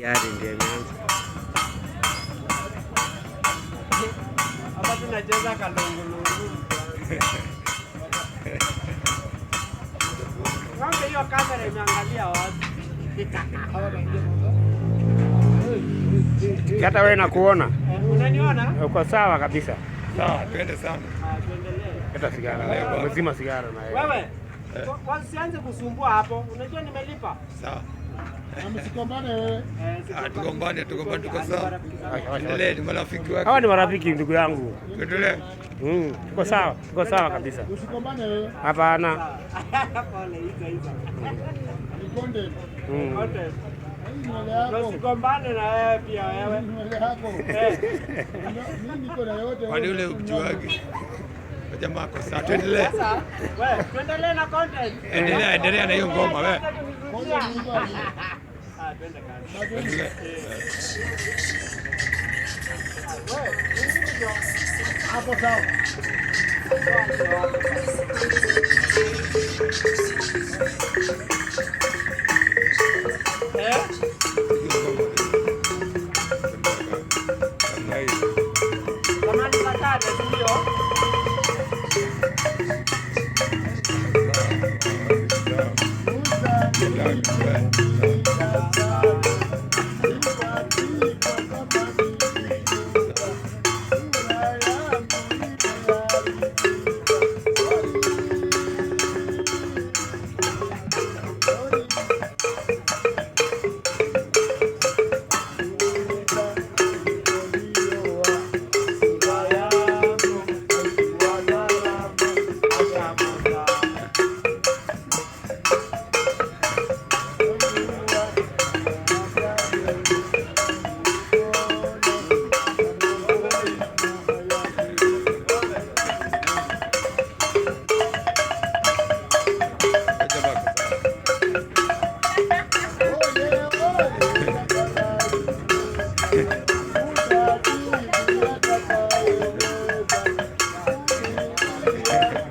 Yari ndiye imeanza. Hapa tunacheza kalungulungu. Ng'ombe hiyo kamera imeangalia wapi? Hata wewe nakuona. Unaniona? Uko sawa kabisa. Sawa, twende sana. Tuendelee. Hata sigara leo. Umezima sigara na wewe. Wewe. Wasianze kusumbua hapo. Unajua nimelipa. Sawa. Msikombane wewe. Tukombane tuko sawa. Endelee, ni marafiki wako. Hawa ni marafiki ndugu yangu. Tuendelee. Tuko sawa kabisa. Usikombane wewe. Hapana. Pole hizo. Ni content. Content. Usikombane na wewe pia wewe. Nywele yako. Mimi niko na yote. Kwani ule mtu wake. Jamaa kwa sawa, tuendelee. Sasa, wewe, tuendelee na content. Endelea na hiyo ngoma wewe. Twende kazi. Hapo sawa. Zamani zakate ndio.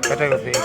Kata hiyo pia.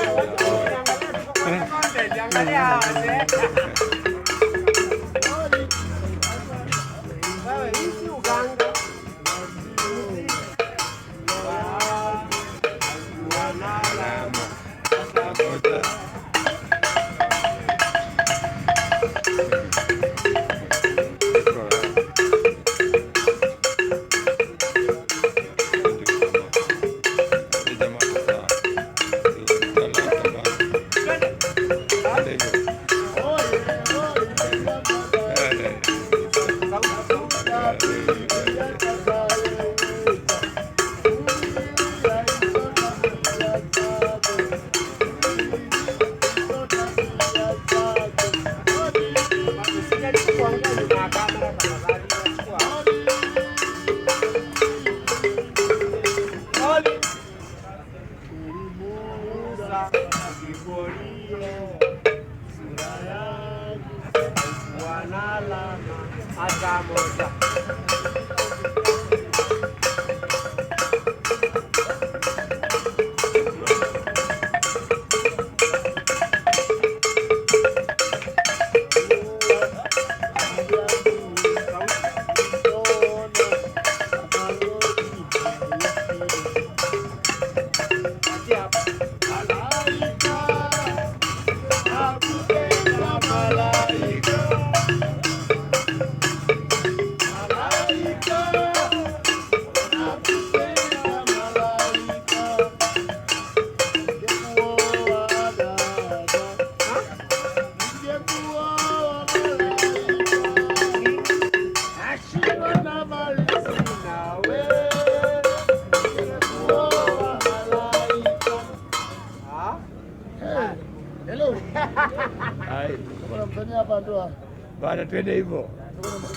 Bana twende hivyo.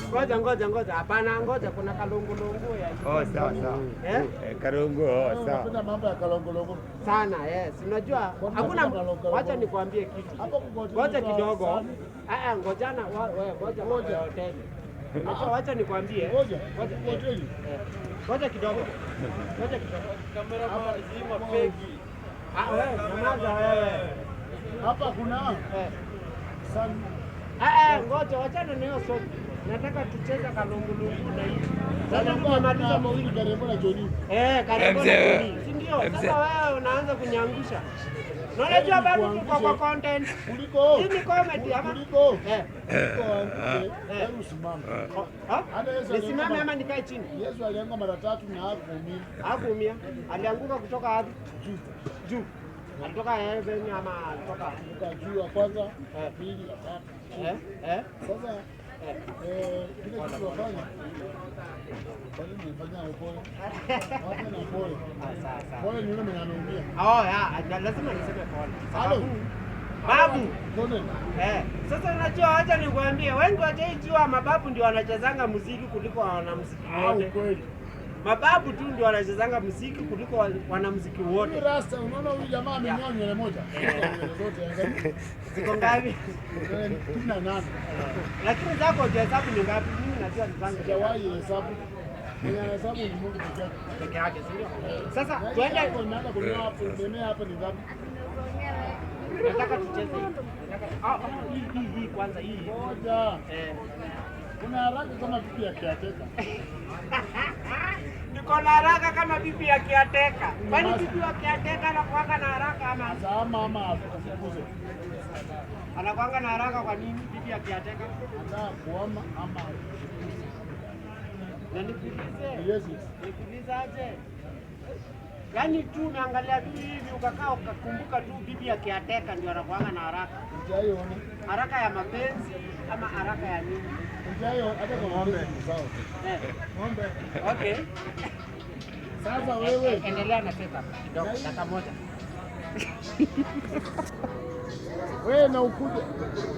Ngoja. Hapana, ngoja kuna kalungulungu ya. Sawa. Kalungu, sawa. Tunapenda mambo ya kalungulungu sana, yes. Unajua hakuna, wacha nikwambie kitu. Ngoja kidogo. Ngojana wewe, ngoja hoteli. Wacha nikwambie. Ngoja kidogo. Kamera zima feki. Wewe, nyamaza wewe. Hapa kuna ngoja wachana na hiyo sote. nataka tucheze kalungulungu na hivi. Sasa tumemaliza mawili Karembo na Joni. Karembo na Joni. Si ndio? Sasa wewe unaanza kunyangusha. Na unajua bado tuko kwa content. Kuliko. Hii ni comedy ama? Kuliko. Usimame. Nisimame ama nikae chini? Yesu alianguka mara 3 na hakuumia. Hakuumia. Alianguka kutoka wapi? Juu. Alitoka heaven ama alitoka juu ya kwanza, pili, ya tatu. Sasa kile kitu wafanya. Kwa nini unafanya upole? Wapi na pole? Pole ni yule mwenye anaumia. Lazima niseme pole. Halo. Babu. Sasa unajua acha nikwambie, wengi wataijua mababu ndio wanachezanga muziki kuliko wanamuziki wote. Kweli. Mababu tu ndio wanachezanga muziki kuliko wanamuziki wote. Rasta, unaona huyu jamaa amenyoa nywele moja. Zote ziko ngapi? 18. Lakini zako hesabu ni ngapi? Mimi najua ni zangu. Sijawahi hesabu. Mwenye hesabu ni Mungu peke yake, sio? Sasa twende tunaanza kunyoa hapo, nemea hapa ni ngapi? Nataka tucheze hii kwanza hii. Moja. Kuna haraka kama bibi ya kiateka. Niko na haraka kama bibi ya kiateka. Kwani bibi ya kiateka anakuanga na haraka ama? Ama afukuse. Anakuanga na haraka kwa nini bibi ya kiateka? Anataka kuama ama. Na nikuulize. Yes. Nikuulizaje? Yaani tu unaangalia tu hivi ukakaa ukakumbuka tu bibi ya kiateka ndio anakuanga na haraka. Unjaiona? Haraka ya mapenzi ama haraka ya nini? Unjaiona hata kwa ng'ombe sawa. Ng'ombe. Okay. Sasa wewe endelea na setup kidogo dakika moja. Wewe na ukuje